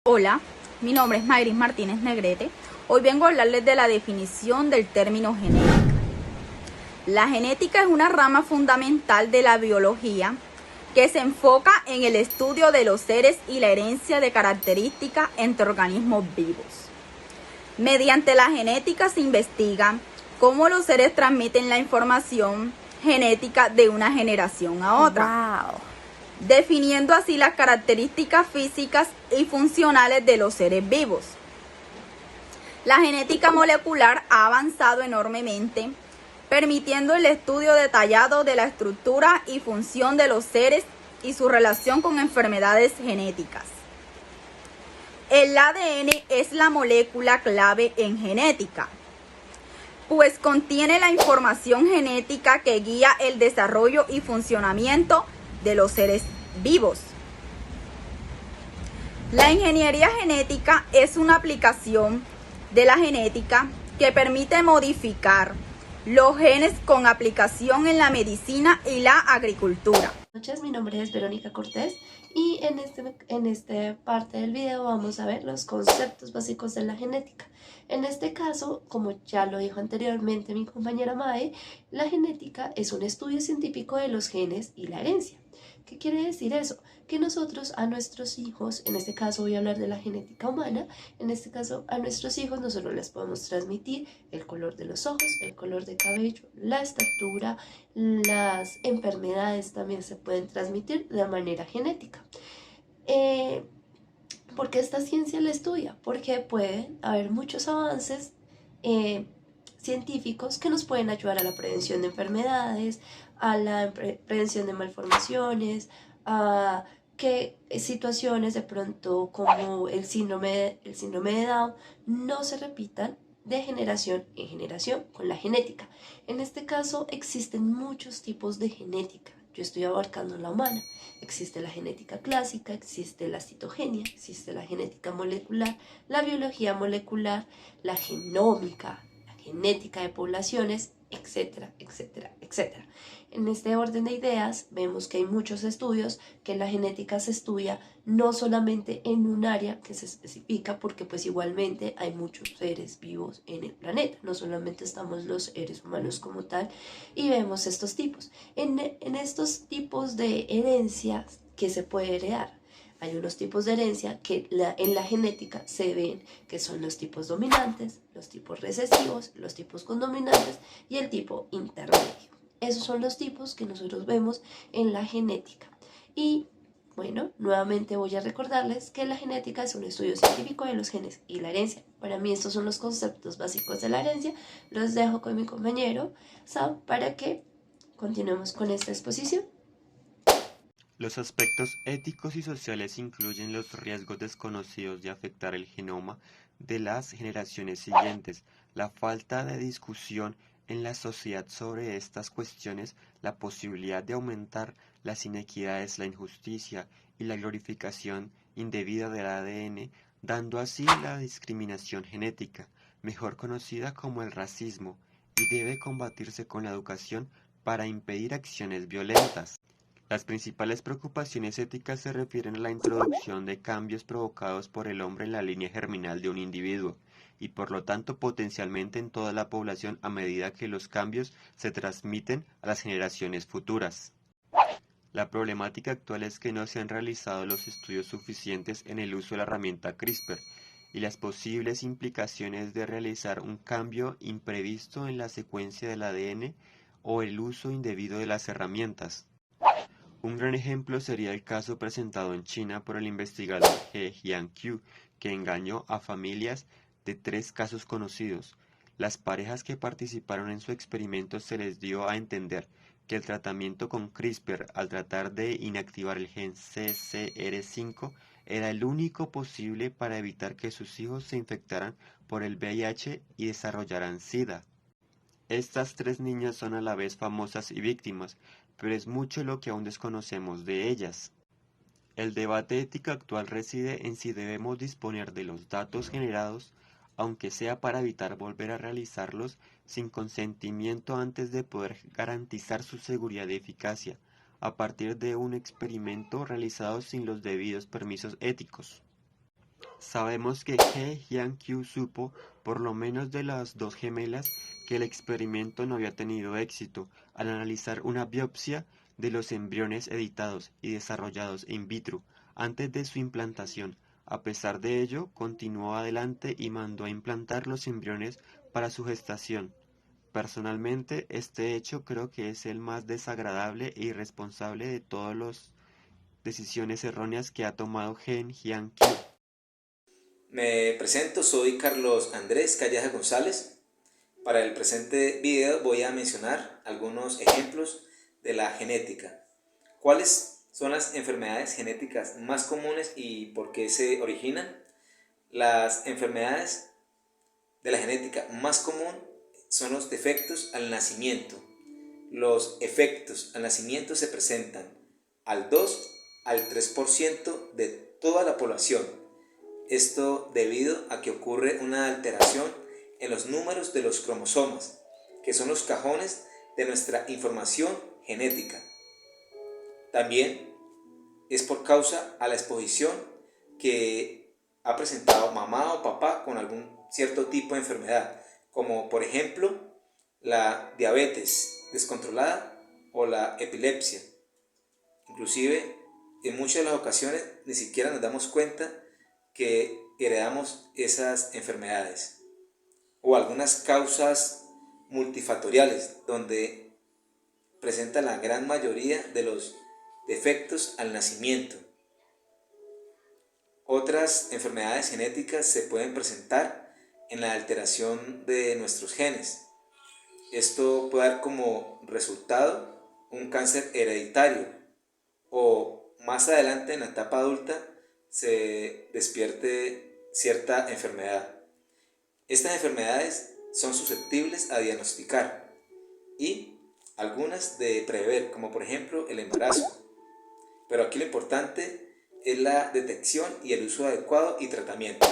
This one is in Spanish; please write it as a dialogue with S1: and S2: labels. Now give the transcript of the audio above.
S1: Hola, mi nombre es Mayris Martínez Negrete. Hoy vengo a hablarles de la definición del término genética. La genética es una rama fundamental de la biología que se enfoca en el estudio de los seres y la herencia de características entre organismos vivos. Mediante la genética se investiga cómo los seres transmiten la información genética de una generación a otra.
S2: Wow.
S1: Definiendo así las características físicas y funcionales de los seres vivos. La genética molecular ha avanzado enormemente, permitiendo el estudio detallado de la estructura y función de los seres y su relación con enfermedades genéticas. El ADN es la molécula clave en genética, pues contiene la información genética que guía el desarrollo y funcionamiento de los seres vivos. La ingeniería genética es una aplicación de la genética que permite modificar los genes con aplicación en la medicina y la agricultura.
S2: Buenas noches, mi nombre es Verónica Cortés y en esta parte del video vamos a ver los conceptos básicos de la genética. En este caso, como ya lo dijo anteriormente mi compañera Mae, la genética es un estudio científico de los genes y la herencia. ¿Qué quiere decir eso? Que nosotros a nuestros hijos, en este caso voy a hablar de la genética humana, en este caso a nuestros hijos nosotros les podemos transmitir el color de los ojos, el color de cabello, la estatura, las enfermedades también se pueden transmitir de manera genética. ¿Por qué esta ciencia la estudia? Porque pueden haber muchos avances científicos que nos pueden ayudar a la prevención de enfermedades, a la prevención de malformaciones, a que situaciones de pronto como el síndrome de Down no se repitan de generación en generación con la genética. En este caso existen muchos tipos de genética. Yo estoy abarcando la humana. Existe la genética clásica, existe la citogenia, existe la genética molecular, la biología molecular, la genómica, la genética de poblaciones, etcétera, etcétera, etcétera. En este orden de ideas vemos que hay muchos estudios que la genética se estudia no solamente en un área que se especifica, porque pues igualmente hay muchos seres vivos en el planeta, no solamente estamos los seres humanos como tal, y vemos estos tipos. En estos tipos de herencias que se puede heredar, hay unos tipos de herencia que en la genética se ven, que son los tipos dominantes, los tipos recesivos, los tipos condominantes y el tipo intermedio. Esos son los tipos que nosotros vemos en la genética. Y bueno, nuevamente voy a recordarles que la genética es un estudio científico de los genes y la herencia. Para mí estos son los conceptos básicos de la herencia. Los dejo con mi compañero Sam para que continuemos con esta exposición.
S3: Los aspectos éticos y sociales incluyen los riesgos desconocidos de afectar el genoma de las generaciones siguientes, la falta de discusión en la sociedad sobre estas cuestiones, la posibilidad de aumentar las inequidades, la injusticia y la glorificación indebida del ADN, dando así la discriminación genética, mejor conocida como el racismo, y debe combatirse con la educación para impedir acciones violentas. Las principales preocupaciones éticas se refieren a la introducción de cambios provocados por el hombre en la línea germinal de un individuo, y por lo tanto potencialmente en toda la población a medida que los cambios se transmiten a las generaciones futuras. La problemática actual es que no se han realizado los estudios suficientes en el uso de la herramienta CRISPR y las posibles implicaciones de realizar un cambio imprevisto en la secuencia del ADN o el uso indebido de las herramientas. Un gran ejemplo sería el caso presentado en China por el investigador He Jiankui, que engañó a familias de 3 casos conocidos. Las parejas que participaron en su experimento se les dio a entender que el tratamiento con CRISPR al tratar de inactivar el gen CCR5 era el único posible para evitar que sus hijos se infectaran por el VIH y desarrollaran SIDA. Estas 3 niñas son a la vez famosas y víctimas, pero es mucho lo que aún desconocemos de ellas. El debate ético actual reside en si debemos disponer de los datos generados, aunque sea para evitar volver a realizarlos sin consentimiento antes de poder garantizar su seguridad y eficacia, a partir de un experimento realizado sin los debidos permisos éticos. Sabemos que He Jiankyu supo, por lo menos de las dos gemelas, que el experimento no había tenido éxito al analizar una biopsia de los embriones editados y desarrollados in vitro antes de su implantación. A pesar de ello, continuó adelante y mandó a implantar los embriones para su gestación. Personalmente, este hecho creo que es el más desagradable e irresponsable de todas las decisiones erróneas que ha tomado Gen Jiankyu.
S4: Me presento, soy Carlos Andrés Calleja González. Para el presente video voy a mencionar algunos ejemplos de la genética. ¿Cuáles son las enfermedades genéticas más comunes y por qué se originan? Las enfermedades de la genética más común son los defectos al nacimiento. Los efectos al nacimiento se presentan al 2 al 3% de toda la población. Esto debido a que ocurre una alteración en los números de los cromosomas, que son los cajones de nuestra información genética. También es por causa a la exposición que ha presentado mamá o papá con algún cierto tipo de enfermedad, como por ejemplo la diabetes descontrolada o la epilepsia. Inclusive en muchas de las ocasiones ni siquiera nos damos cuenta que heredamos esas enfermedades, o algunas causas multifactoriales donde presenta la gran mayoría de los defectos al nacimiento. Otras enfermedades genéticas se pueden presentar en la alteración de nuestros genes. Esto puede dar como resultado un cáncer hereditario, o más adelante en la etapa adulta se despierte cierta enfermedad. Estas enfermedades son susceptibles a diagnosticar y algunas de prever, como por ejemplo el embarazo. Pero aquí lo importante es la detección y el uso adecuado y tratamiento.